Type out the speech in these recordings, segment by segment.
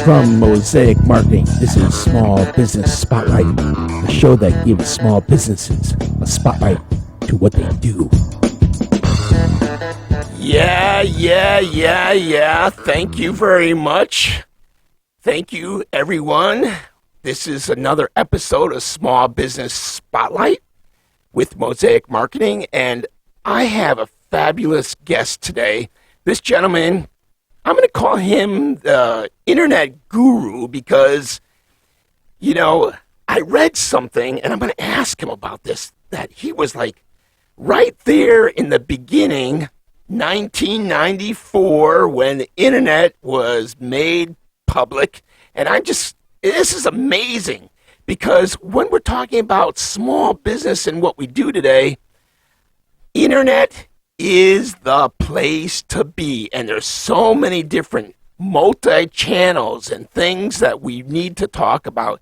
From Mosaic Marketing, this is Small Business Spotlight, the show that gives small businesses a spotlight to what they do. Yeah. Thank you very much. Thank you, everyone. This is another episode of Small Business Spotlight with Mosaic Marketing, and I have a fabulous guest today. This gentleman, I'm going to call him the internet guru because, I read something, and I'm going to ask him about this, that he was like right there in the beginning, 1994, when the internet was made public. And this is amazing because when we're talking about small business and what we do today, internet is the place to be. And there's so many different multi-channels and things that we need to talk about.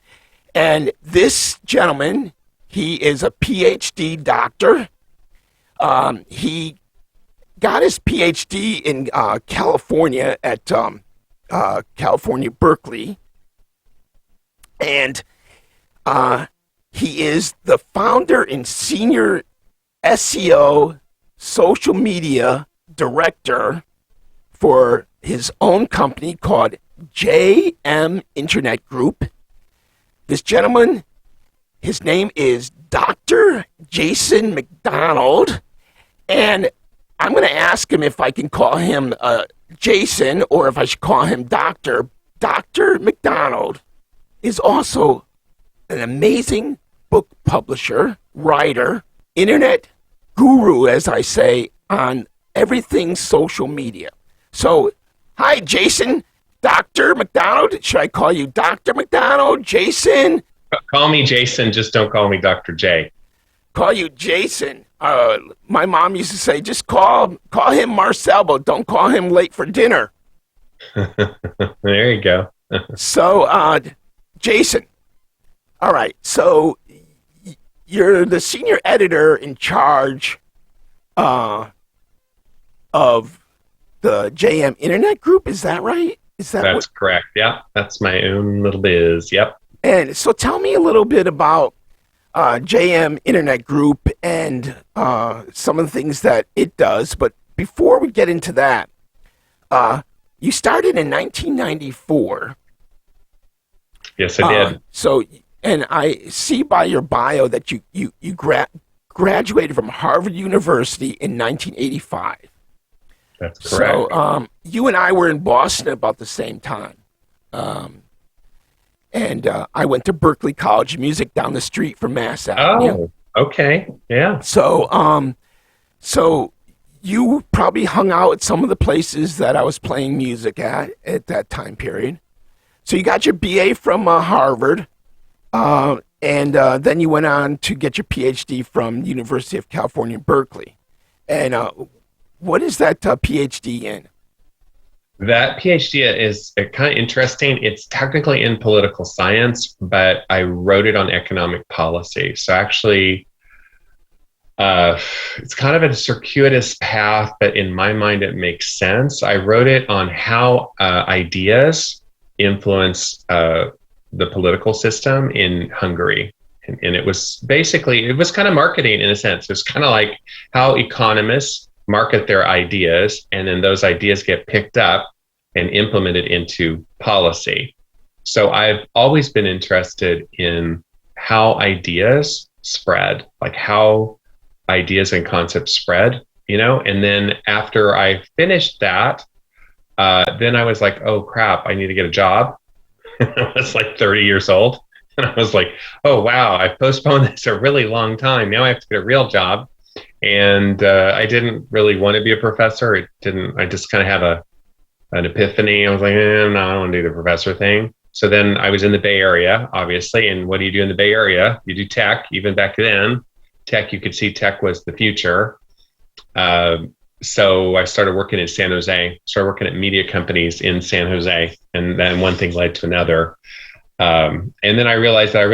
And this gentleman, he is a PhD doctor. He got his PhD in California at California, Berkeley. And he is the founder and senior SEO social media director for his own company called JM Internet Group. This gentleman, his name is Dr. Jason Mcdonald, and I'm going to ask him if I can call him Jason or if I should call him Doctor. Dr. Mcdonald is also an amazing book publisher, writer, internet guru, as I say, on everything social media. So, hi, Jason. Dr. McDonald. Should I call you Dr. McDonald? Jason? Call me Jason. Just don't call me Dr. J. Call you Jason. My mom used to say, just call him Marcel, but don't call him late for dinner. There you go. So, Jason. All right. So, you're the senior editor in charge of the JM Internet Group. Is that right? That's correct. Yeah, that's my own little biz. Yep. And so tell me a little bit about JM Internet Group and some of the things that it does. But before we get into that, you started in 1994. Yes, I did. And I see by your bio that you graduated from Harvard University in 1985. That's correct. So you and I were in Boston about the same time. And I went to Berkeley College of Music down the street from Mass Avenue. Oh, okay. Yeah. So you probably hung out at some of the places that I was playing music at that time period. So you got your BA from Harvard. And then you went on to get your PhD from University of California, Berkeley. And what is that PhD in? That PhD is kind of interesting. It's technically in political science, but I wrote it on economic policy. So actually, it's kind of a circuitous path, but in my mind, it makes sense. I wrote it on how ideas influence the political system in Hungary. And it was kind of marketing in a sense. It was kind of like how economists market their ideas, and then those ideas get picked up and implemented into policy. So I've always been interested in how ideas spread, like how ideas and concepts spread, and then after I finished that, then I was like, oh crap, I need to get a job. I was like 30 years old. And I was like, oh, wow, I postponed this a really long time. Now I have to get a real job. And I didn't really want to be a professor. I just kind of have an epiphany. I was like, no, I don't want to do the professor thing. So then I was in the Bay Area, obviously. And what do you do in the Bay Area? You do tech. Even back then, tech, you could see tech was the future. So I started working in San Jose, started working at media companies in San Jose. And then one thing led to another. And then I realized that I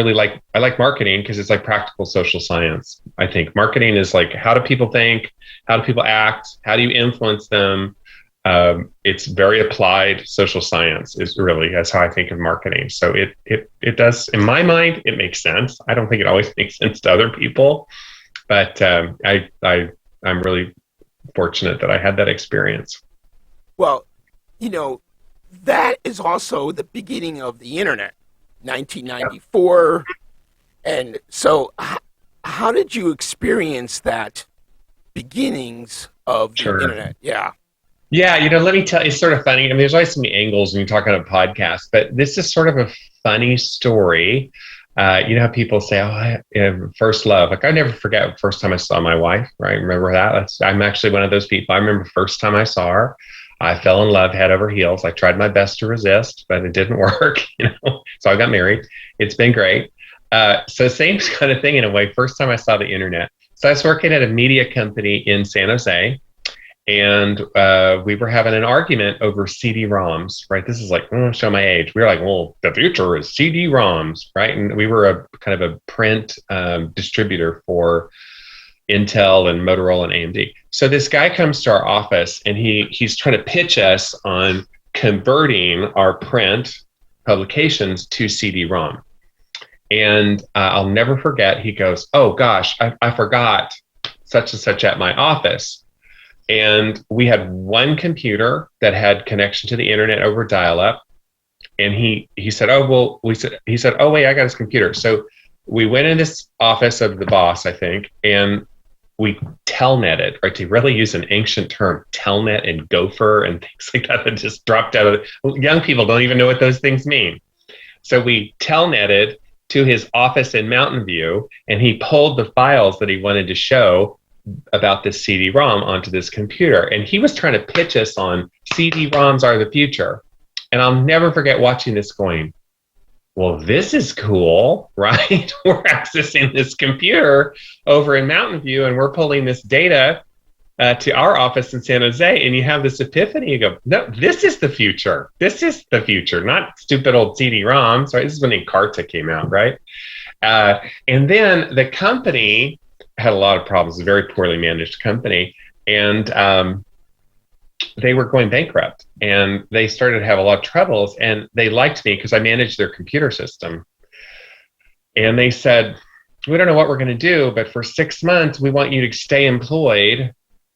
like marketing because it's like practical social science. I think marketing is like, how do people think? How do people act? How do you influence them? It's very applied social science that's how I think of marketing. So it does, in my mind, it makes sense. I don't think it always makes sense to other people, but I'm really fortunate that I had that experience. Well, that is also the beginning of the internet, 1994. And so how did you experience that beginnings of the internet? Yeah. Yeah, let me tell you, it's sort of funny. I mean, there's always so many angles when you talk on a podcast, but this is sort of a funny story. How people say, first love. Like, I never forget the first time I saw my wife, right? Remember that? I'm actually one of those people. I remember the first time I saw her, I fell in love head over heels. I tried my best to resist, but it didn't work, so I got married. It's been great. So same kind of thing in a way. First time I saw the internet. So I was working at a media company in San Jose, and we were having an argument over CD-ROMs, right? This is like, show my age. We were like, well, the future is CD-ROMs, right? And we were a kind of a print distributor for Intel and Motorola and AMD. So this guy comes to our office, and he's trying to pitch us on converting our print publications to CD-ROM. And I'll never forget, he goes, oh gosh, I forgot such and such at my office. And we had one computer that had connection to the internet over dial-up. And he said, oh, well, he said, oh, wait, I got his computer. So we went in this office of the boss, I think, and we telnetted, right? To really use an ancient term, telnet and gopher and things like that just dropped out of it. Young people don't even know what those things mean. So we telnetted to his office in Mountain View, and he pulled the files that he wanted to show about this CD-ROM onto this computer. And he was trying to pitch us on CD-ROMs are the future. And I'll never forget watching this going, well, this is cool, right? We're accessing this computer over in Mountain View, and we're pulling this data to our office in San Jose. And you have this epiphany. You go, no, this is the future. This is the future, not stupid old CD-ROMs, right? This is when Encarta came out, right? And then the company had a lot of problems, a very poorly managed company, and they were going bankrupt, and they started to have a lot of troubles, and they liked me because I managed their computer system. And they said, we don't know what we're going to do, but for 6 months, we want you to stay employed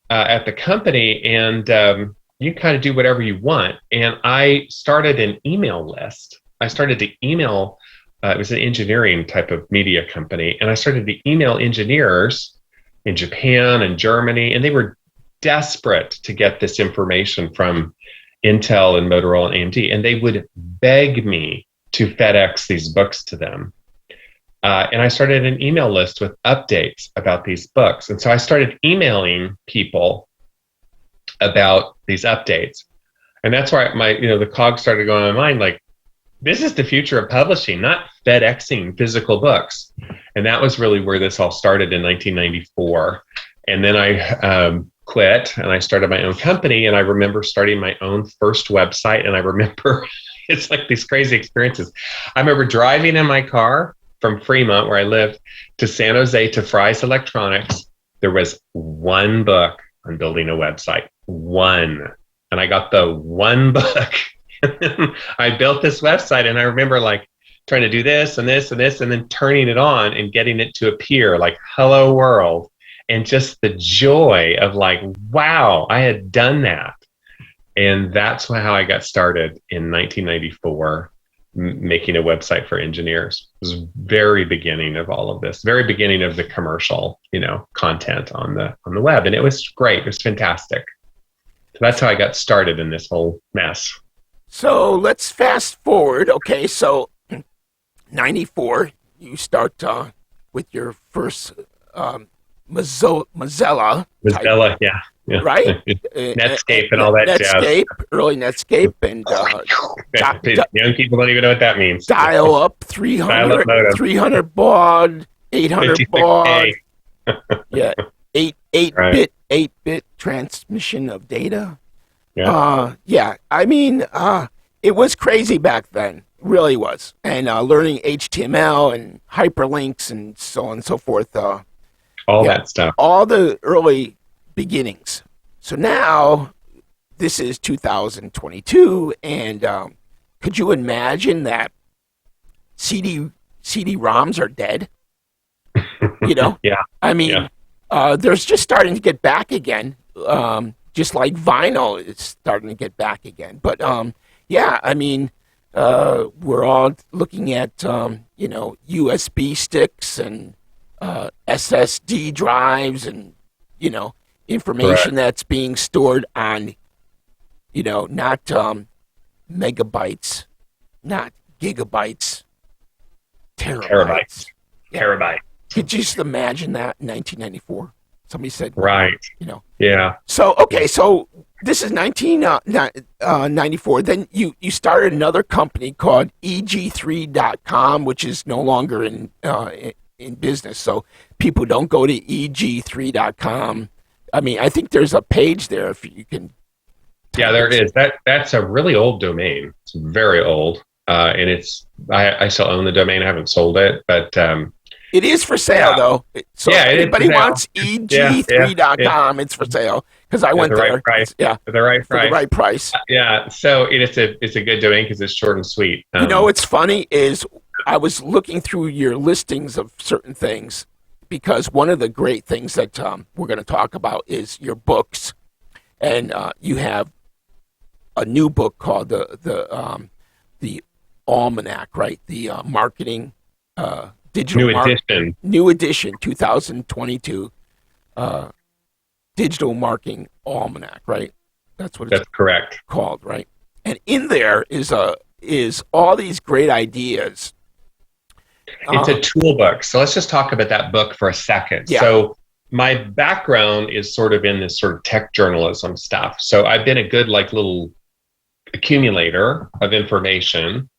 at the company, and you kind of do whatever you want. And I started an email list. I started to email it was an engineering type of media company. And I started to email engineers in Japan and Germany, and they were desperate to get this information from Intel and Motorola and AMD. And they would beg me to FedEx these books to them. And I started an email list with updates about these books. And so I started emailing people about these updates. And that's why the cogs started going on my mind, like, this is the future of publishing, not FedExing physical books. And that was really where this all started in 1994. And then I quit, and I started my own company. And I remember starting my own first website. And I remember it's like these crazy experiences. I remember driving in my car from Fremont, where I lived, to San Jose to Fry's Electronics. There was one book on building a website, one. And I got the one book. I built this website, and I remember like trying to do this and this and this, and then turning it on and getting it to appear like hello world. And just the joy of like, wow, I had done that. And that's how I got started in 1994, making a website for engineers. It was very beginning of all of this, very beginning of the commercial, content on the web. And it was great. It was fantastic. So that's how I got started in this whole mess. So let's fast forward. Okay, so 94, you start with your first Mozilla, yeah. right? Netscape and all that Netscape, jazz. Early Netscape, and young people don't even know what that means. Dial up 300 baud, 800 baud. Yeah, 8-bit transmission of data. Yeah. I mean, it was crazy back then. It really was. And learning HTML and hyperlinks and so on and so forth. All that stuff. All the early beginnings. So now this is 2022, and could you imagine that CD-ROMs are dead? Yeah. I mean, there's just starting to get back again, just like vinyl is starting to get back again. But yeah, I mean, we're all looking at USB sticks and SSD drives, and information that's being stored on not megabytes, not gigabytes, terabytes. Yeah. Terabyte. Could you just imagine that in 1994? Somebody said, Right. Yeah. So, okay, so this is 1994. Then you started another company called EG3.com, which is no longer in business. So people don't go to EG3.com. I mean, I think there's a page there if you can. Yeah, there is. That's a really old domain. It's very old. And I still own the domain. I haven't sold it, but it is for sale though. So if anybody wants EG3.com, it's for sale because I went there. Price. Yeah, for the right price. For the right price. Yeah. So it's a good domain because it's short and sweet. What's funny is I was looking through your listings of certain things because one of the great things that we're going to talk about is your books, and you have a new book called the Almanac, right? The marketing digital new edition 2022 digital marketing almanac, right? That's correct called, right? And in there is all these great ideas. It's a tool book. So let's just talk about that book for a second. Yeah. So my background is sort of in this sort of tech journalism stuff. So I've been a good little accumulator of information.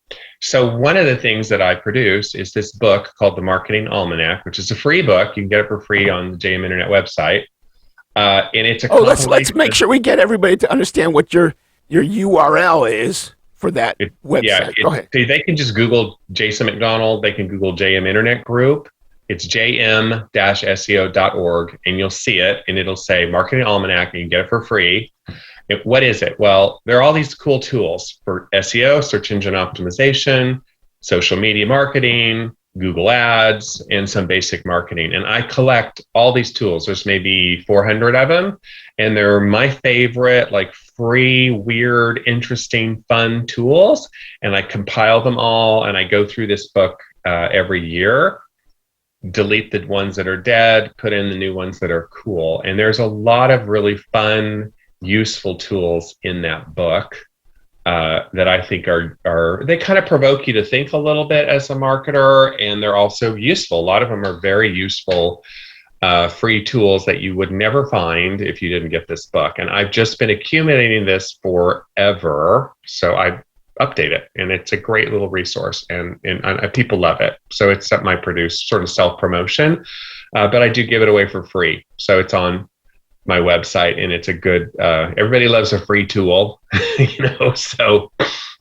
So one of the things that I produce is this book called the Marketing Almanac, which is a free book. You can get it for free on the JM Internet website. And it's a let's make sure we get everybody to understand what your URL is for that website. Go ahead. So they can just Google Jason Mcdonald. They can Google JM Internet Group. It's jm-seo.org, and you'll see it, and it'll say Marketing Almanac, and you can get it for free. What is it? Well, there are all these cool tools for SEO, search engine optimization, social media marketing, Google Ads, and some basic marketing. And I collect all these tools. There's maybe 400 of them, and they're my favorite, free, weird, interesting, fun tools. And I compile them all, and I go through this book every year, delete the ones that are dead, put in the new ones that are cool. And there's a lot of really fun, useful tools in that book that I think are they kind of provoke you to think a little bit as a marketer, and they're also useful. A lot of them are very useful free tools that you would never find if you didn't get this book. And I've just been accumulating this forever, so I update it, and it's a great little resource, and people love it. So it's something I produce, sort of self-promotion, but I do give it away for free. So it's on my website, and it's a good, everybody loves a free tool, so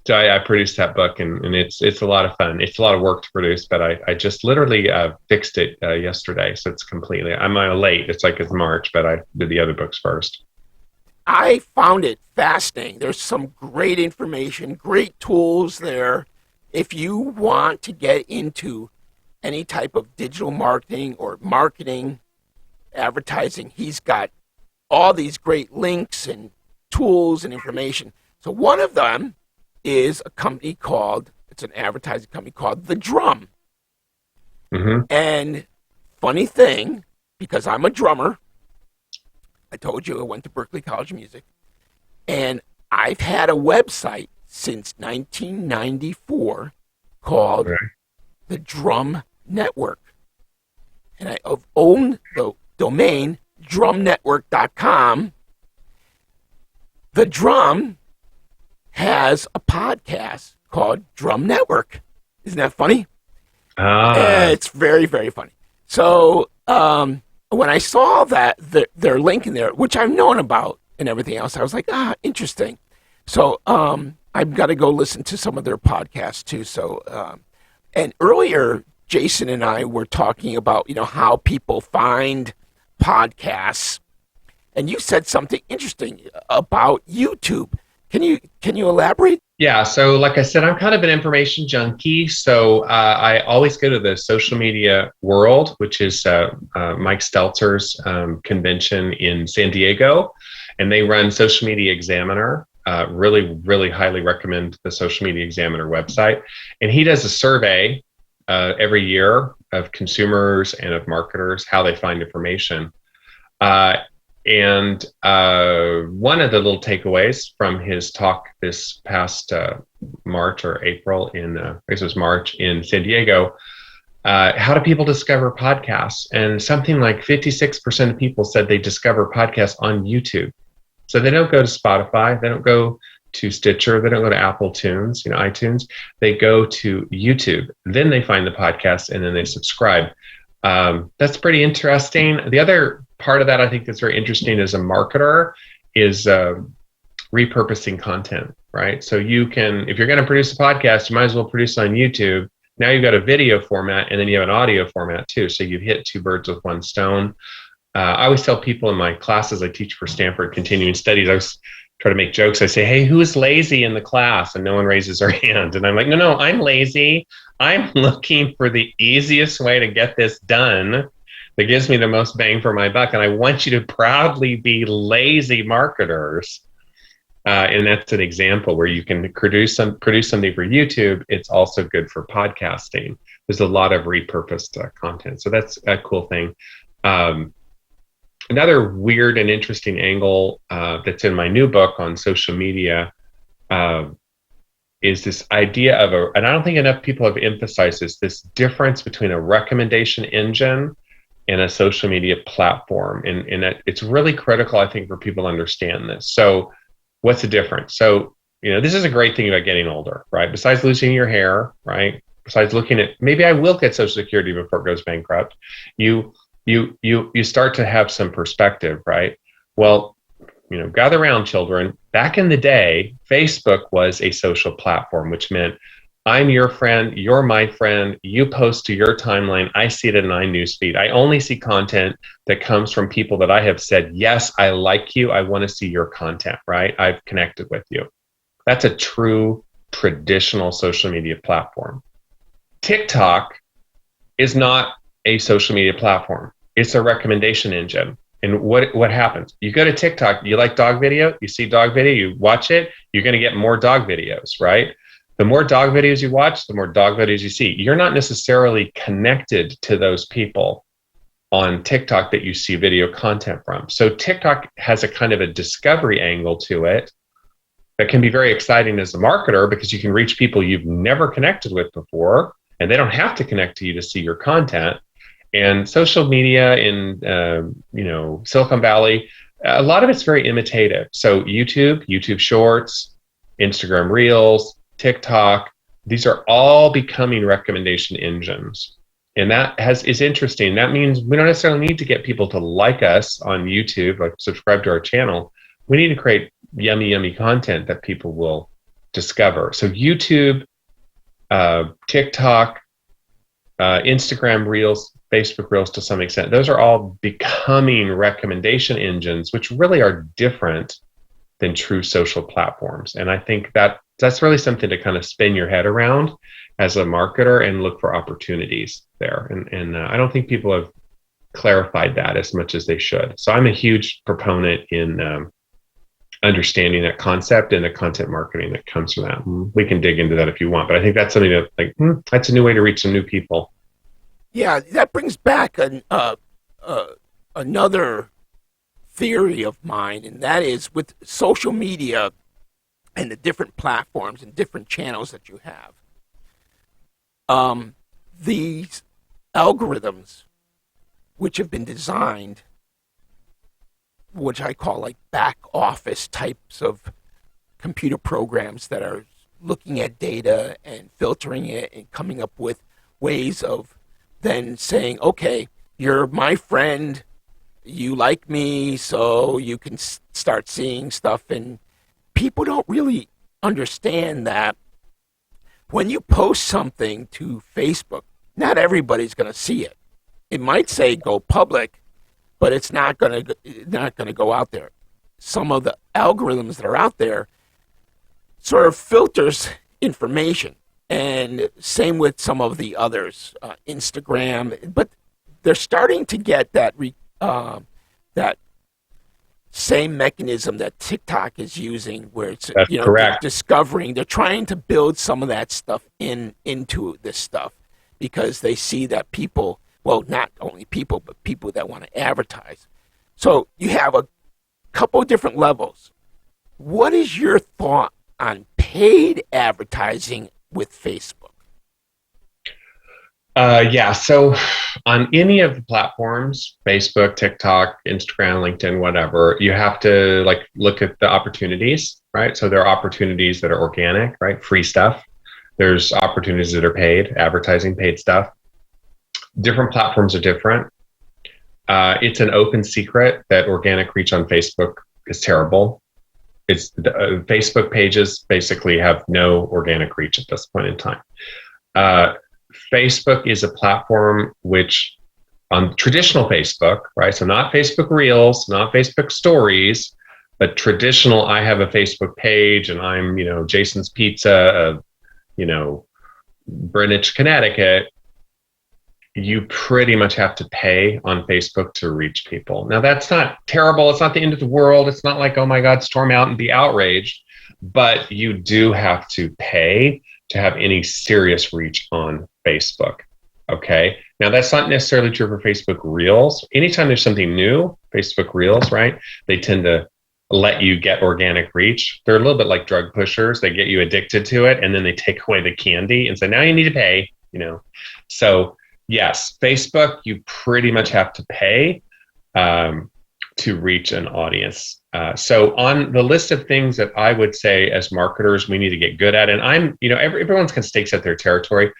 I produced that book, and it's a lot of fun. It's a lot of work to produce, but I just literally fixed it yesterday. So it's completely, I'm late. It's March, but I did the other books first. I found it fascinating. There's some great information, great tools there. If you want to get into any type of digital marketing or marketing, advertising, he's got all these great links and tools and information. So one of them is a company called, it's an advertising company called The Drum. Mm-hmm. And funny thing, because I'm a drummer, I told you I went to Berklee College of Music, and I've had a website since 1994 called The Drum Network. And I've owned the domain drumnetwork.com. The Drum has a podcast called Drum Network. Isn't that funny? It's very, very funny. So when I saw that their link in there, which I've known about and everything else, I was like, interesting. So I've got to go listen to some of their podcasts too. So and earlier, Jason and I were talking about how people find podcasts, And you said something interesting about YouTube. Can you elaborate? Yeah, so like I said, I'm kind of an information junkie. So I always go to the social media world, which is Mike Stelzer's convention in San Diego, and they run Social Media Examiner. Really, really highly recommend the Social Media Examiner website. And he does a survey every year of consumers and of marketers, how they find information. And one of the little takeaways from his talk this past March or April I guess it was March in San Diego, how do people discover podcasts? And something like 56% of people said they discover podcasts on YouTube. So they don't go to Spotify, they don't go to Stitcher, they don't go to Apple Tunes, iTunes. They go to YouTube. Then they find the podcast and then they subscribe. That's pretty interesting. The other part of that I think that's very interesting as a marketer is repurposing content, right? So you can, if you're going to produce a podcast, you might as well produce it on YouTube. Now you've got a video format and then you have an audio format too. So you've hit two birds with one stone. I always tell people in my classes I teach for Stanford Continuing Studies, I was try to make jokes. I say, hey, who's lazy in the class? And no one raises their hand. And I'm like, no, I'm lazy. I'm looking for the easiest way to get this done that gives me the most bang for my buck. And I want you to proudly be lazy marketers. And that's an example where you can produce something for YouTube. It's also good for podcasting. There's a lot of repurposed content. So that's a cool thing. Another weird and interesting angle that's in my new book on social media is this idea of and I don't think enough people have emphasized this difference between a recommendation engine and a social media platform. And it's really critical, I think, for people to understand this. So what's the difference? So, this is a great thing about getting older, right? Besides losing your hair, right? Besides looking at, maybe I will get Social Security before it goes bankrupt. You start to have some perspective, right? Well, gather around, children. Back in the day, Facebook was a social platform, which meant I'm your friend, you're my friend, you post to your timeline, I see it in my newsfeed. I only see content that comes from people that I have said, yes, I like you, I want to see your content, right? I've connected with you. That's a true traditional social media platform. TikTok is not a social media platform. It's a recommendation engine. And what happens? You go to TikTok, you like dog video, you see dog video, you watch it, you're going to get more dog videos, right? The more dog videos you watch, the more dog videos you see. You're not necessarily connected to those people on TikTok that you see video content from. So TikTok has a kind of a discovery angle to it that can be very exciting as a marketer because you can reach people you've never connected with before, and they don't have to connect to you to see your content. And social media in Silicon Valley, a lot of it's very imitative. So YouTube Shorts, Instagram Reels, TikTok, these are all becoming recommendation engines. And that is interesting. That means we don't necessarily need to get people to like us on YouTube, like subscribe to our channel. We need to create yummy content that people will discover. So YouTube, TikTok, Instagram Reels, Facebook Reels to some extent, those are all becoming recommendation engines, which really are different than true social platforms. And I think that's really something to kind of spin your head around as a marketer and look for opportunities there. And I don't think people have clarified that as much as they should. So I'm a huge proponent in understanding that concept and the content marketing that comes from that. We can dig into that if you want, but I think that's something that that's a new way to reach some new people. Yeah, that brings back another theory of mine, and that is with social media and the different platforms and different channels that you have. These algorithms, which have been designed, which I call like back office types of computer programs that are looking at data and filtering it and coming up with ways of then saying, okay, you're my friend, you like me, so you can start seeing stuff. And people don't really understand that when you post something to Facebook, not everybody's going to see it. It might say go public, but it's not going to go out there. Some of the algorithms that are out there sort of filters information, and same with some of the others, Instagram. But they're starting to get that that same mechanism that TikTok is using, where it's That's correct. they're trying to build some of that stuff into this stuff because they see that people, well, not only people, but people that want to advertise. So you have a couple of different levels. What is your thought on paid advertising with Facebook? Yeah. So on any of the platforms, Facebook, TikTok, Instagram, LinkedIn, whatever, you have to like look at the opportunities, right? So there are opportunities that are organic, right? Free stuff. There's opportunities that are paid, advertising, paid stuff. Different platforms are different. It's an open secret that organic reach on Facebook is terrible. It's Facebook pages basically have no organic reach at this point in time. Facebook is a platform which on traditional Facebook, right? So not Facebook Reels, not Facebook Stories, but traditional, I have a Facebook page and I'm, Jason's Pizza of, Greenwich, Connecticut. You pretty much have to pay on Facebook to reach people. Now that's not terrible. It's not the end of the world. It's not like, oh my God, storm out and be outraged, but you do have to pay to have any serious reach on Facebook. Okay. Now that's not necessarily true for Facebook Reels. Anytime there's something new, Facebook Reels, right? They tend to let you get organic reach. They're a little bit like drug pushers. They get you addicted to it and then they take away the candy and say, now you need to pay, So yes, Facebook, you pretty much have to pay to reach an audience. So on the list of things that I would say as marketers, we need to get good at, and everyone's got stakes at their territory.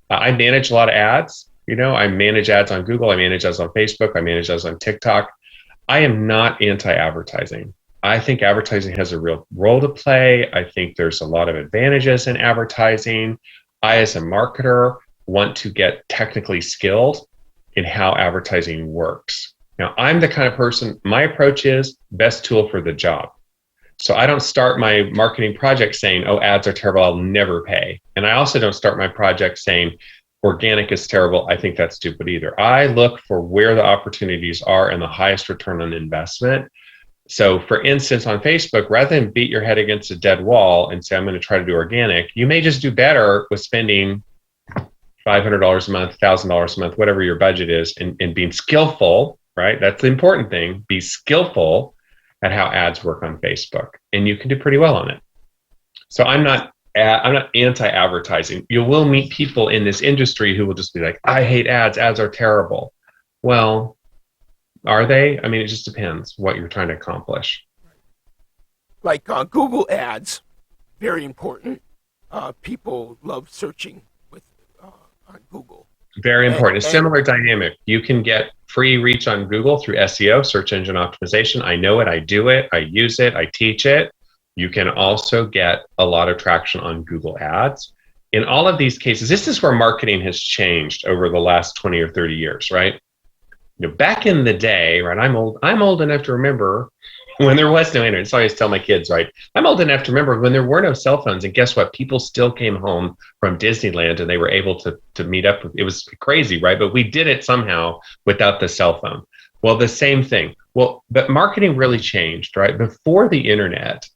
I manage a lot of ads. I manage ads on Google. I manage ads on Facebook. I manage ads on TikTok. I am not anti-advertising. I think advertising has a real role to play. I think there's a lot of advantages in advertising. I, as a marketer, want to get technically skilled in how advertising works. Now, I'm the kind of person, my approach is best tool for the job. So I don't start my marketing project saying, oh, ads are terrible, I'll never pay. And I also don't start my project saying, organic is terrible, I think that's stupid either. I look for where the opportunities are and the highest return on investment. So for instance, on Facebook, rather than beat your head against a dead wall and say, I'm going to try to do organic, you may just do better with spending $500 a month, $1,000 a month, whatever your budget is, and being skillful, right? That's the important thing. Be skillful at how ads work on Facebook, and you can do pretty well on it. So I'm not anti-advertising. You will meet people in this industry who will just be like, I hate ads. Ads are terrible. Well, are they? I mean, it just depends what you're trying to accomplish. Like Google ads, very important. People love searching on Google. Very important. A similar dynamic. You can get free reach on Google through SEO, search engine optimization. I know it. I do it. I use it. I teach it. You can also get a lot of traction on Google Ads. In all of these cases, this is where marketing has changed over the last 20 or 30 years, right? Back in the day, right? I'm old enough to remember when there was no internet. So I always tell my kids, right? I'm old enough to remember when there were no cell phones, and guess what? People still came home from Disneyland and they were able to meet up. It was crazy, right? But we did it somehow without the cell phone. Well, the same thing. Well, but marketing really changed, right? Before the internet,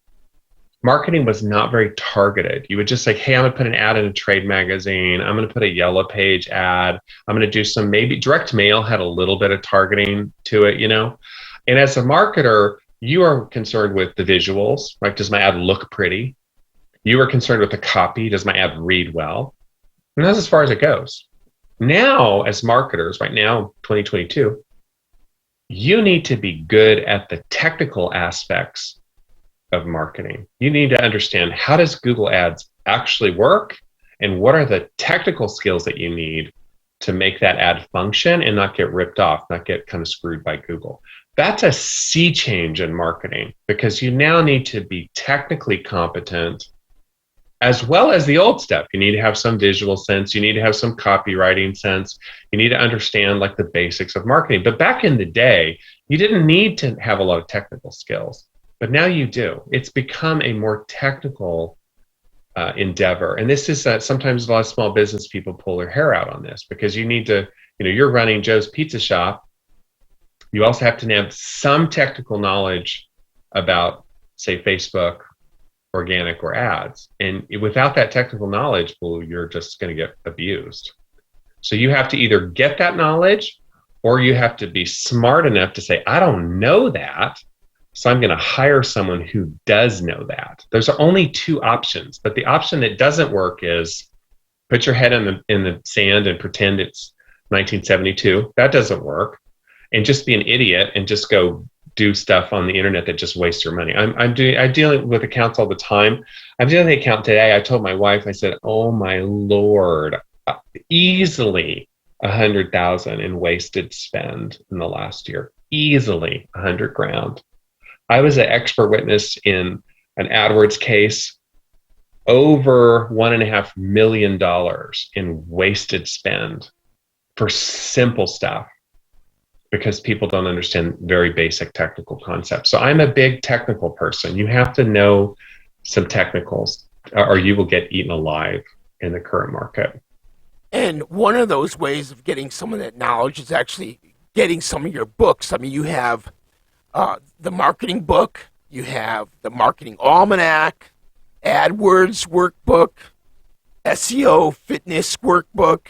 marketing was not very targeted. You would just say, hey, I'm going to put an ad in a trade magazine. I'm going to put a yellow page ad. I'm going to do some, maybe direct mail had a little bit of targeting to it, And as a marketer, you are concerned with the visuals, right? Does my ad look pretty? You are concerned with the copy. Does my ad read well? And that's as far as it goes. Now, as marketers, right now, 2022, you need to be good at the technical aspects of marketing. You need to understand, how does Google Ads actually work? And what are the technical skills that you need to make that ad function and not get ripped off, not get kind of screwed by Google? That's a sea change in marketing, because you now need to be technically competent as well as the old stuff. You need to have some visual sense. You need to have some copywriting sense. You need to understand like the basics of marketing. But back in the day, you didn't need to have a lot of technical skills, but now you do. It's become a more technical endeavor. And this is sometimes a lot of small business people pull their hair out on this, because you need to, you're running Joe's Pizza Shop. You also have to have some technical knowledge about, say, Facebook, organic, or ads. And without that technical knowledge, well, you're just going to get abused. So you have to either get that knowledge, or you have to be smart enough to say, I don't know that, so I'm going to hire someone who does know that. There's only two options, but the option that doesn't work is put your head in the sand and pretend it's 1972. That doesn't work. And just be an idiot and just go do stuff on the internet that just wastes your money. I'm dealing with accounts all the time. I'm dealing with an account today. I told my wife, I said, oh my Lord, easily 100,000 in wasted spend in the last year. Easily 100 grand. I was an expert witness in an AdWords case, over $1.5 million in wasted spend for simple stuff, because people don't understand very basic technical concepts. So I'm a big technical person. You have to know some technicals, or you will get eaten alive in the current market. And one of those ways of getting some of that knowledge is actually getting some of your books. I mean, you have the marketing book, you have the Marketing Almanac, AdWords workbook, SEO fitness workbook,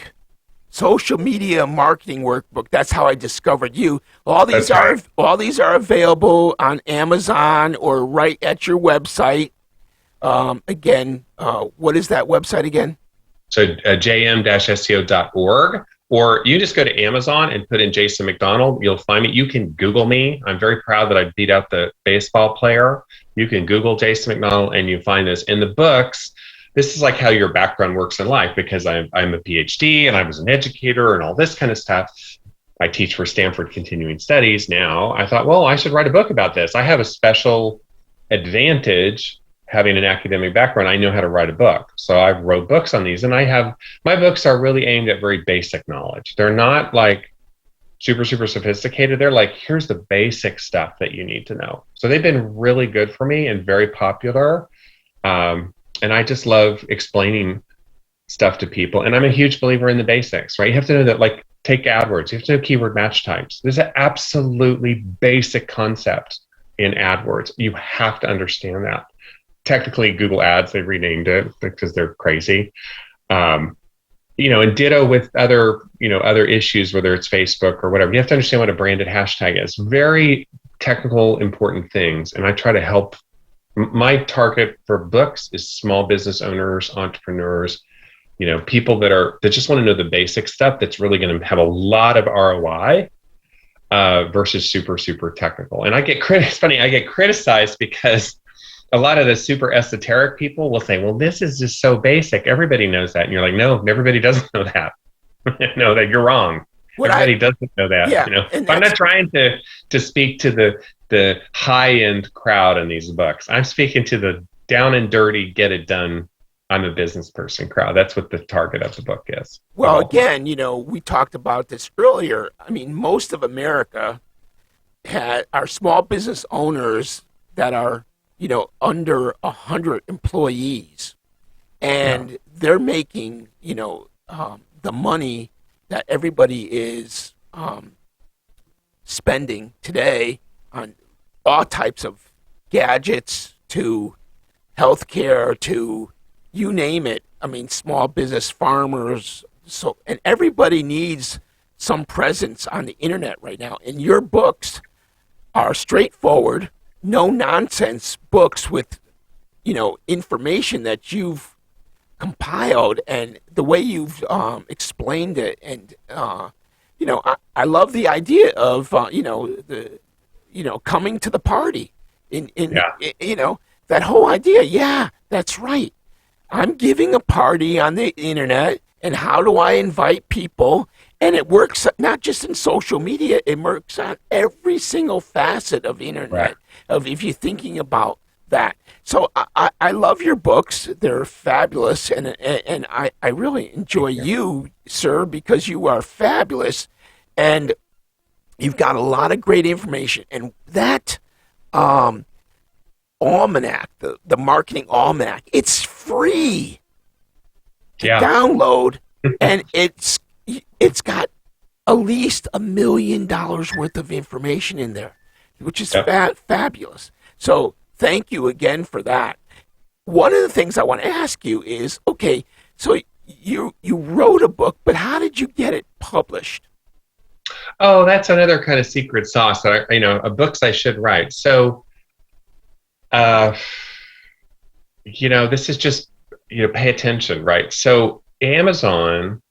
social media marketing workbook. That's how I discovered you. All these are available on Amazon or right at your website. Again, what is that website again? So jm-seo.org, or you just go to Amazon and put in Jason Mcdonald. You'll find me. You can Google me. I'm very proud that I beat out the baseball player. You can Google Jason Mcdonald and you find this. In the books, this is like how your background works in life, because I'm a PhD and I was an educator and all this kind of stuff. I teach for Stanford Continuing Studies now. I thought, well, I should write a book about this. I have a special advantage having an academic background. I know how to write a book. So I wrote books on these, and my books are really aimed at very basic knowledge. They're not like super, super sophisticated. They're like, here's the basic stuff that you need to know. So they've been really good for me and very popular. And I just love explaining stuff to people. And I'm a huge believer in the basics, right? You have to know that, like, take AdWords. You have to know keyword match types. There's an absolutely basic concept in AdWords. You have to understand that. Technically, Google Ads, they renamed it because they're crazy. And ditto with other issues, whether it's Facebook or whatever. You have to understand what a branded hashtag is. Very technical, important things. And I try to help. My target for books is small business owners, entrepreneurs, people that just want to know the basic stuff that's really going to have a lot of ROI versus super, super technical. And I get criticized because a lot of the super esoteric people will say, well, this is just so basic. Everybody knows that. And you're like, no, everybody doesn't know that. No, that you're wrong. Everybody doesn't know that. Yeah, I'm not trying to speak to the high-end crowd in these books. I'm speaking to the down and dirty, get it done, I'm a business person crowd. That's what the target of the book is. Well, again, we talked about this earlier. I mean, most of America are small business owners that are under 100 employees, and they're making, the money that everybody is spending today on all types of gadgets, to healthcare, to you name it. I mean, small business, farmers, and everybody needs some presence on the internet right now. And your books are straightforward, no nonsense books with, information that you've compiled, and the way you've explained it. And, I love the idea of, coming to the party that whole idea. Yeah, that's right. I'm giving a party on the internet, and how do I invite people? And it works not just in social media, it works on every single facet of the internet. Right. Of if you're thinking about that. So I love your books. They're fabulous, and I really enjoy you, sir, because you are fabulous, and you've got a lot of great information. And that almanac, the Marketing Almanac, it's free to download, and it's got at least $1 million worth of information in there, which is fabulous. So thank you again for that. One of the things I want to ask you is, okay, so you wrote a book, but how did you get it published? Oh, that's another kind of secret sauce that books I should write. So, this is just, pay attention, right? So Amazon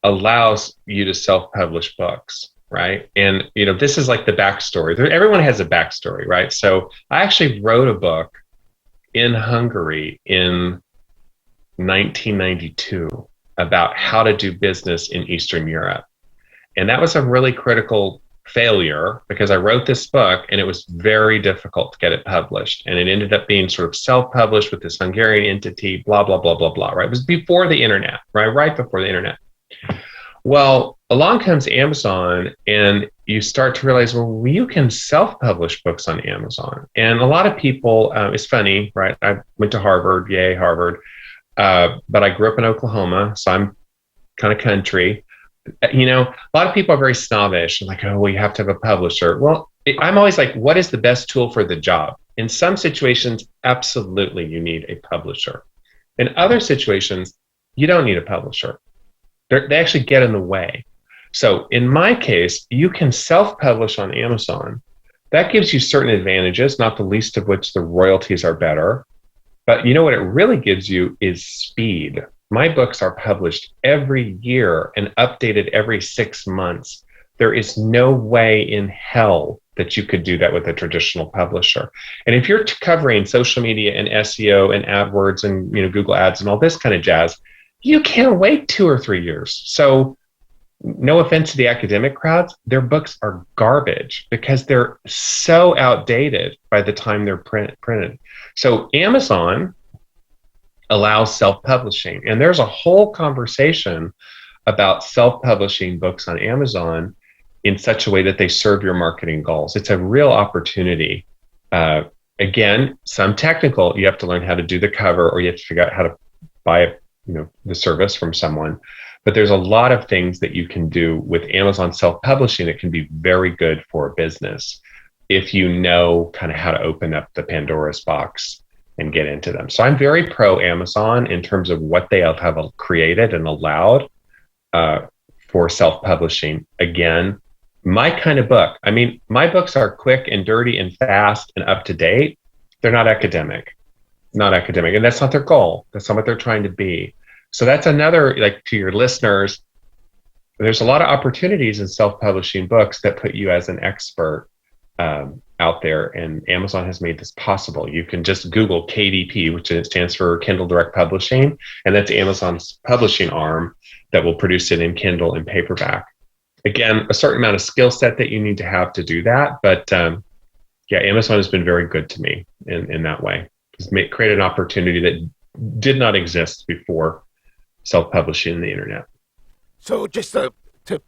allows you to self-publish books, right? And, this is like the backstory. Everyone has a backstory, right? So I actually wrote a book in Hungary in 1992 about how to do business in Eastern Europe. And that was a really critical failure because I wrote this book and it was very difficult to get it published. And it ended up being sort of self-published with this Hungarian entity, blah, blah, blah, blah, blah, right? It was before the internet, right? Right before the internet. Well, along comes Amazon and you start to realize, well, you can self-publish books on Amazon. And a lot of people, it's funny, right? I went to Harvard, yay, Harvard. But I grew up in Oklahoma, so I'm kind of country. A lot of people are very snobbish and like, oh, well, you have to have a publisher. Well, I'm always like, what is the best tool for the job? In some situations, absolutely, you need a publisher. In other situations, you don't need a publisher. They actually get in the way. So in my case, you can self-publish on Amazon. That gives you certain advantages, not the least of which the royalties are better. But what it really gives you is speed. My books are published every year and updated every 6 months. There is no way in hell that you could do that with a traditional publisher. And if you're covering social media and SEO and AdWords and Google Ads and all this kind of jazz, you can't wait 2 or 3 years. So no offense to the academic crowds, their books are garbage because they're so outdated by the time they're printed. So Amazon allows self-publishing. And there's a whole conversation about self-publishing books on Amazon in such a way that they serve your marketing goals. It's a real opportunity. Again, some technical, you have to learn how to do the cover or you have to figure out how to buy the service from someone. But there's a lot of things that you can do with Amazon self-publishing that can be very good for a business if you know kind of how to open up the Pandora's box and get into them. So I'm very pro Amazon in terms of what they have created and allowed for self-publishing. Again, my kind of book. I mean, my books are quick and dirty and fast and up to date. They're not academic. And that's not their goal. That's not what they're trying to be. So that's another, like, to your listeners, there's a lot of opportunities in self-publishing books that put you as an expert out there, and Amazon has made this possible. You can just Google KDP, which stands for Kindle Direct Publishing, and that's Amazon's publishing arm that will produce it in Kindle and paperback. Again, a certain amount of skill set that you need to have to do that, but Amazon has been very good to me in that way. It's created an opportunity that did not exist before self-publishing in the internet. So just to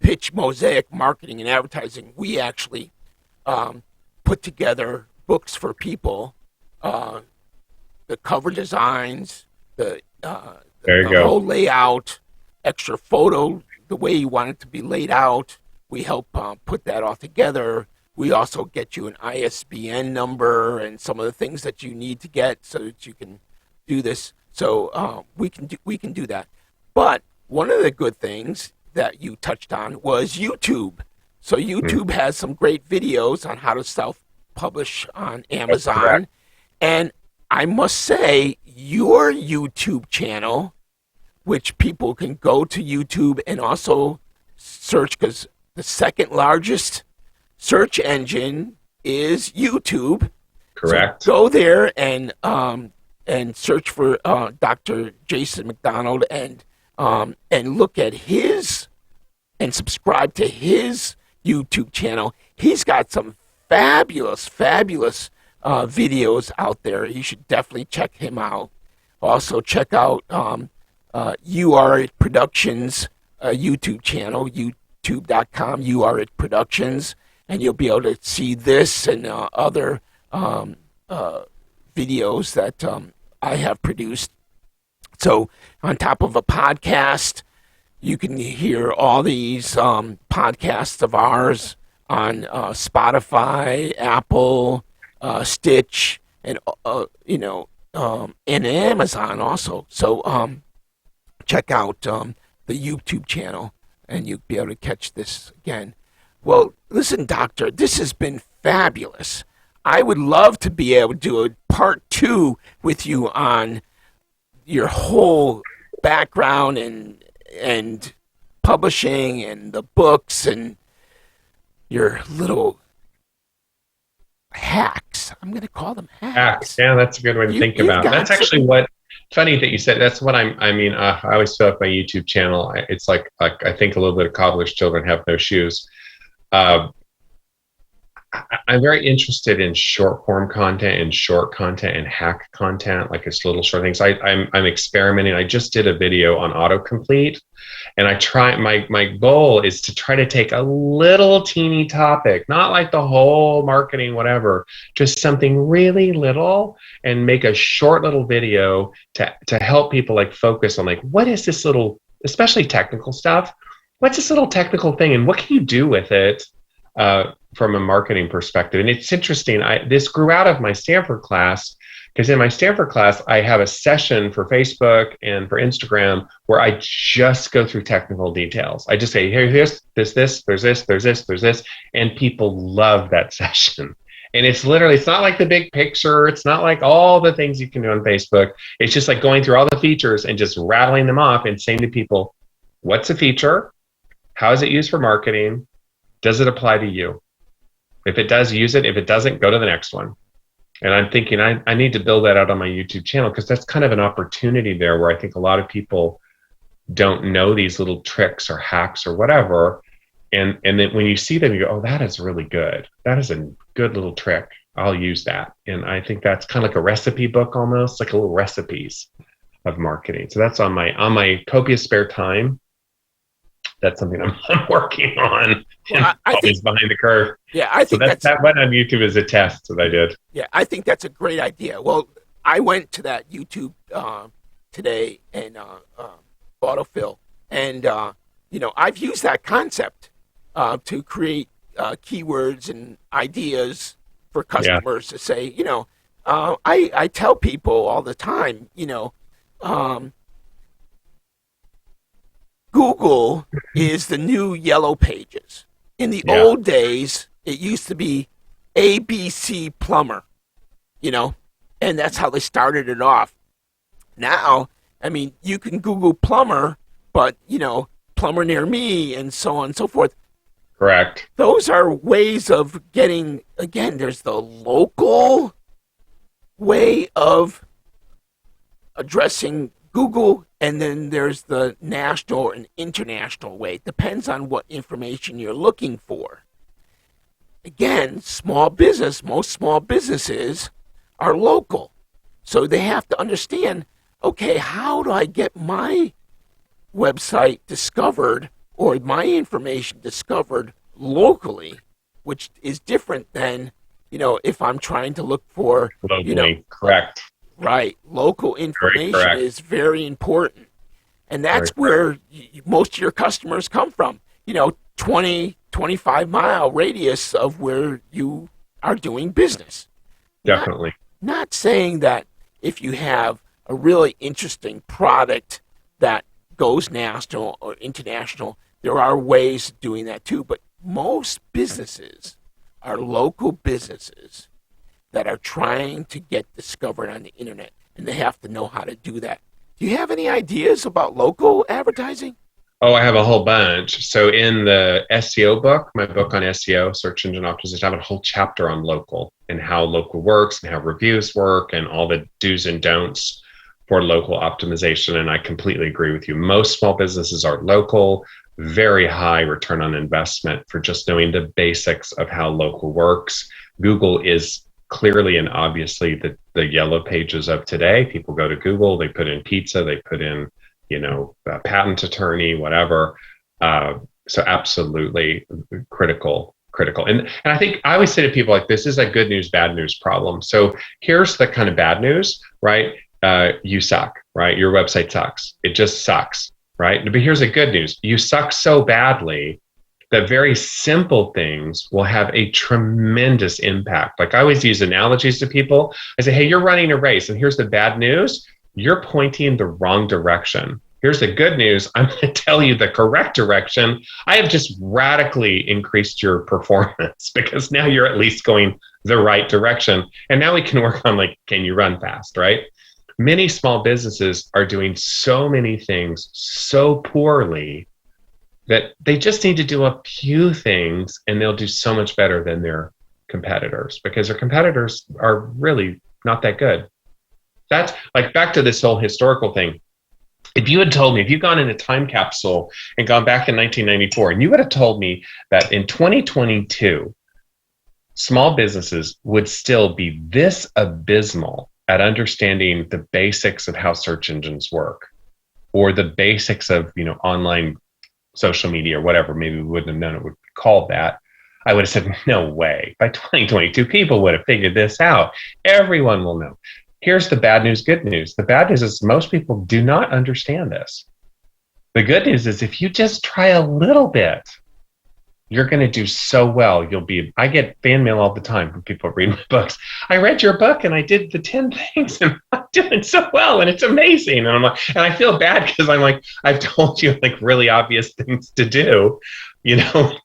pitch Mosaic Marketing and Advertising, we actually put together books for people, the cover designs, the whole layout, extra photo, the way you want it to be laid out. We help put that all together. We also get you an ISBN number and some of the things that you need to get so that you can do this. So we can do that. But one of the good things that you touched on was YouTube. So YouTube has some great videos on how to self-publish on Amazon. And I must say, your YouTube channel, which people can go to YouTube and also search, because the second largest search engine is YouTube. Correct. So go there and search for Dr. Jason Mcdonald and look at his and subscribe to his YouTube channel. He's got some fabulous videos out there. You should definitely check him out. Also, check out You Are It Productions YouTube channel, youtube.com, You Are It Productions, and you'll be able to see this and other videos that I have produced. So, on top of a podcast, you can hear all these podcasts of ours on Spotify, Apple, Stitch, and and Amazon also. So check out the YouTube channel, and you'll be able to catch this again. Well, listen, Doctor, this has been fabulous. I would love to be able to do a part 2 with you on your whole background and publishing and the books and your little hacks. I'm going to call them hacks. Yeah, that's a good way to think about it. That's actually what, funny that you said, that's what I always feel like my YouTube channel, it's like I think a little bit of cobbler's children have no shoes. I'm very interested in short form content and short content and hack content, like it's little short things. I'm experimenting. I just did a video on autocomplete, and my goal is to try to take a little teeny topic, not like the whole marketing, whatever, just something really little, and make a short little video to help people like focus on like, what is this little, especially technical stuff, what's this little technical thing and what can you do with it? From a marketing perspective. And it's interesting, this grew out of my Stanford class, because in my Stanford class, I have a session for Facebook and for Instagram where I just go through technical details. I just say, here's this, there's this, and people love that session. And it's not like the big picture. It's not like all the things you can do on Facebook. It's just like going through all the features and just rattling them off and saying to people, what's a feature? How is it used for marketing? Does it apply to you? If it does, use it. If it doesn't, go to the next one. And I'm thinking I need to build that out on my YouTube channel, because that's kind of an opportunity there where I think a lot of people don't know these little tricks or hacks or whatever. And then when you see them, you go, oh, that is really good. That is a good little trick. I'll use that. And I think that's kind of like a recipe book almost, like a little recipes of marketing. So that's on my copious spare time. That's something I'm working on. Well, I always behind the curve. Yeah, I think that went on YouTube as a test that I did. Yeah, I think that's a great idea. Well, I went to that YouTube today and autofill, and I've used that concept to create keywords and ideas for customers to say, I tell people all the time, Google is the new Yellow Pages. In the old days, it used to be ABC Plumber, and that's how they started it off. Now, you can Google plumber, but, plumber near me and so on and so forth. Correct. Those are ways of getting, again, there's the local way of addressing Google, and then there's the national and international way. It depends on what information you're looking for. Again, most small businesses are local. So they have to understand, okay, how do I get my website discovered or my information discovered locally, which is different than, if I'm trying to look for... Locally, correct. Right. Local information is very important. And that's where most of your customers come from. 20, 25-mile radius of where you are doing business. Definitely. Not saying that if you have a really interesting product that goes national or international, there are ways of doing that too. But most businesses are local businesses that are trying to get discovered on the internet, and they have to know how to do that. Do you have any ideas about local advertising? Oh, I have a whole bunch. So in the SEO book, my book on SEO, search engine optimization, I have a whole chapter on local and how local works and how reviews work and all the do's and don'ts for local optimization. And I completely agree with you. Most small businesses are local, very high return on investment for just knowing the basics of how local works. Google is clearly and obviously the yellow pages of today. People go to Google, they put in pizza, they put in, patent attorney, whatever. So absolutely critical. And I think I always say to people, like, this is a good news, bad news problem. So here's the kind of bad news, right? You suck, right? Your website sucks. It just sucks, right? But here's the good news. You suck so badly that very simple things will have a tremendous impact. Like, I always use analogies to people. I say, hey, you're running a race, and here's the bad news. You're pointing the wrong direction. Here's the good news. I'm going to tell you the correct direction. I have just radically increased your performance because now you're at least going the right direction. And now we can work on, like, can you run fast, right? Many small businesses are doing so many things so poorly that they just need to do a few things and they'll do so much better than their competitors, because their competitors are really not that good. That's like back to this whole historical thing. If you had told me, if you'd gone in a time capsule and gone back in 1994, and you would have told me that in 2022, small businesses would still be this abysmal at understanding the basics of how search engines work, or the basics of, online social media or whatever, maybe we wouldn't have known it would be called that. I would have said, no way. By 2022, people would have figured this out. Everyone will know. Here's the bad news, good news. The bad news is most people do not understand this. The good news is if you just try a little bit, you're going to do so well. I get fan mail all the time from people reading my books. I read your book and I did the 10 things and I'm doing so well and it's amazing. And I'm like, and I feel bad because I'm like, I've told you like really obvious things to do, you're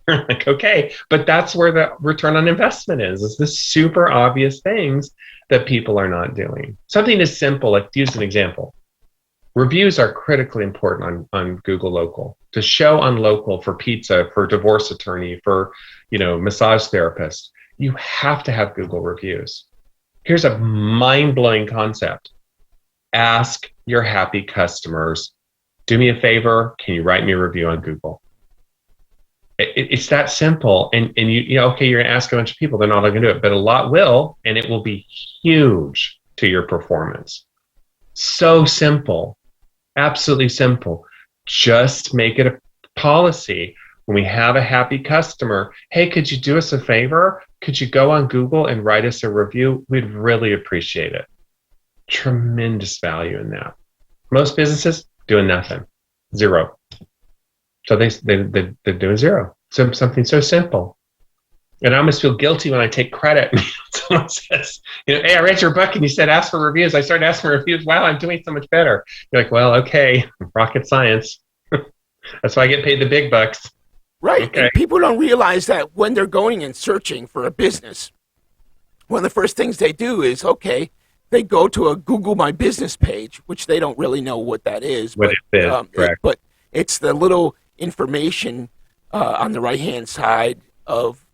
like, okay, but that's where the return on investment is the super obvious things that people are not doing. Something as simple, like, to use an example, reviews are critically important on Google Local. To show on local for pizza, for divorce attorney, for, massage therapist, you have to have Google reviews. Here's a mind-blowing concept. Ask your happy customers, do me a favor, can you write me a review on Google? It's that simple. And you okay, you're going to ask a bunch of people, they're not going to do it, but a lot will, and it will be huge to your performance. So simple, absolutely simple. Just make it a policy. When we have a happy customer, hey, could you do us a favor? Could you go on Google and write us a review? We'd really appreciate it. Tremendous value in that. Most businesses doing nothing, zero. So they're doing zero. So something so simple. And I almost feel guilty when I take credit. Someone says, hey, I read your book and you said ask for reviews. I started asking for reviews. Wow, I'm doing so much better. You're like, well, okay, rocket science. That's why I get paid the big bucks. Right. Okay. And people don't realize that when they're going and searching for a business, one of the first things they do is, okay, they go to a Google My Business page, which they don't really know what that is. Correct. But it's the little information on the right-hand side of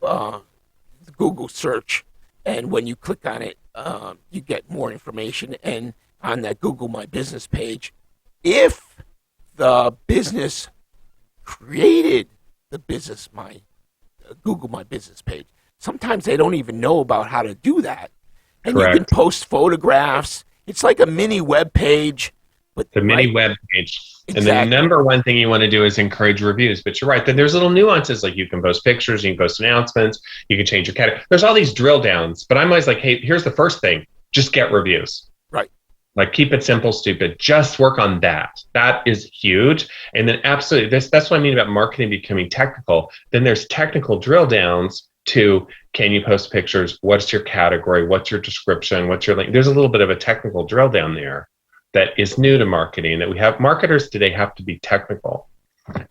Google search. And when you click on it, you get more information. And on that Google My Business page, if the business created the Google My Business page, sometimes they don't even know about how to do that. And Correct. You can post photographs. It's like a mini web page. But the mini web page. Exactly. And the number one thing you want to do is encourage reviews. But you're right, then there's little nuances, like you can post pictures, you can post announcements, you can change your category. There's all these drill downs, but I'm always like, hey, here's the first thing, just get reviews. Right. Like, keep it simple, stupid. Just work on that. That is huge. And then absolutely, that's what I mean about marketing becoming technical. Then there's technical drill downs to, can you post pictures? What's your category? What's your description? What's your link? There's a little bit of a technical drill down there that is new to marketing, that we have. Marketers today have to be technical.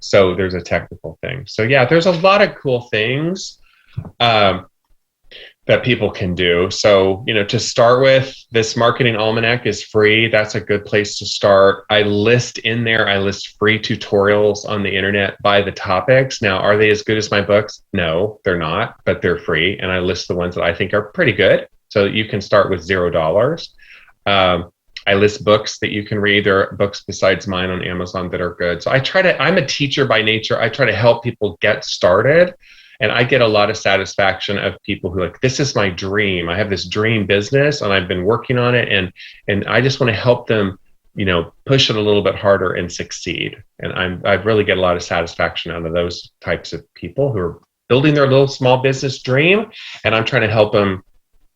So there's a technical thing. So yeah, there's a lot of cool things that people can do. So, to start with, this Marketing Almanac is free. That's a good place to start. I list free tutorials on the internet by the topics. Now, are they as good as my books? No, they're not, but they're free. And I list the ones that I think are pretty good. So you can start with $0. I list books that you can read. There are books besides mine on Amazon that are good. So I'm a teacher by nature. I try to help people get started. And I get a lot of satisfaction of people who are like, this is my dream. I have this dream business and I've been working on it. And I just want to help them, push it a little bit harder and succeed. And I really get a lot of satisfaction out of those types of people who are building their little small business dream. And I'm trying to help them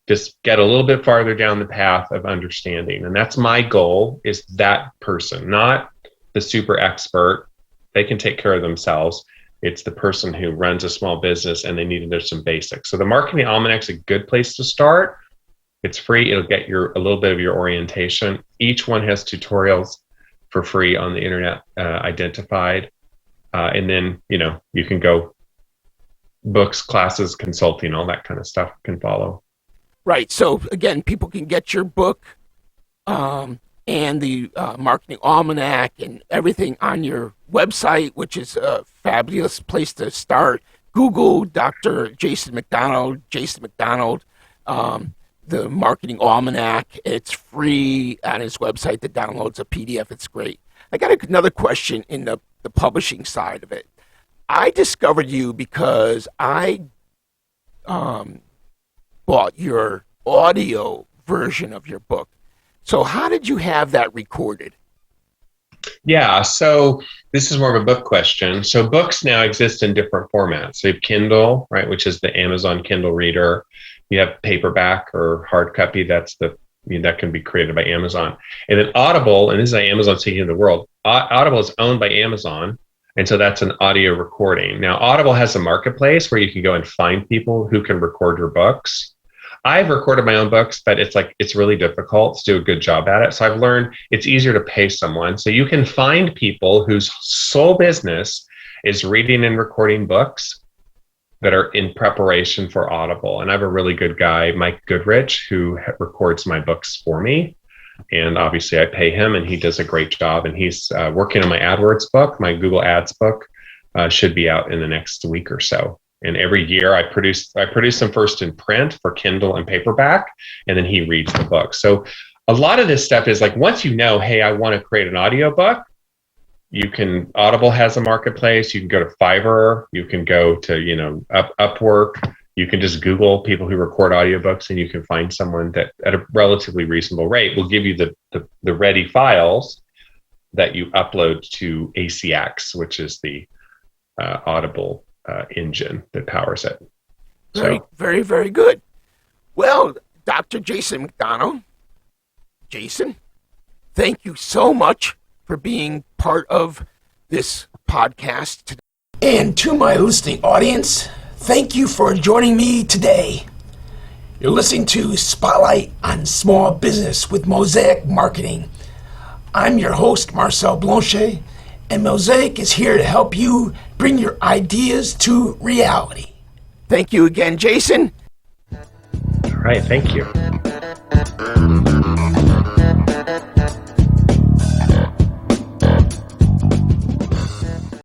just get a little bit farther down the path of understanding. And that's my goal, is that person, not the super expert. They can take care of themselves. It's the person who runs a small business and they need to know some basics. So the Marketing Almanac is a good place to start. It's free. It'll get a little bit of your orientation. Each one has tutorials for free on the internet identified. And then, you can go books, classes, consulting, all that kind of stuff can follow. Right. So again, people can get your book and the Marketing Almanac and everything on your website, which is a fabulous place to start. Google Dr. Jason Mcdonald, the Marketing Almanac. It's free on his website that downloads a PDF. It's great. I got another question in the publishing side of it. I discovered you because I bought your audio version of your book. So how did you have that recorded? Yeah, so this is more of a book question. So books now exist in different formats. So you have Kindle, right, which is the Amazon Kindle reader. You have paperback or hard copy. That can be created by Amazon. And then Audible, and this is how Amazon's taking the world. Audible is owned by Amazon. And so that's an audio recording. Now, Audible has a marketplace where you can go and find people who can record your books. I've recorded my own books, but it's really difficult to do a good job at it. So I've learned it's easier to pay someone. So you can find people whose sole business is reading and recording books that are in preparation for Audible. And I have a really good guy, Mike Goodrich, who records my books for me. And obviously I pay him and he does a great job. And he's working on my AdWords book. My Google Ads book should be out in the next week or so. And every year I produce them first in print for Kindle and paperback, and then he reads the book. So a lot of this stuff is like, once hey, I want to create an audiobook, Audible has a marketplace. You can go to Fiverr, you can go to, Upwork. You can just Google people who record audiobooks and you can find someone that at a relatively reasonable rate will give you the ready files that you upload to ACX, which is the Audible engine that powers it. Very, very, very good. Well, Dr. Jason Mcdonald, Jason, thank you so much for being part of this podcast today. And to my listening audience, thank you for joining me today. You're listening to Spotlight on Small Business with Mosaic Marketing. I'm your host, Marcel Blanchet, and Mosaic is here to help you bring your ideas to reality. Thank you again, Jason. All right, thank you.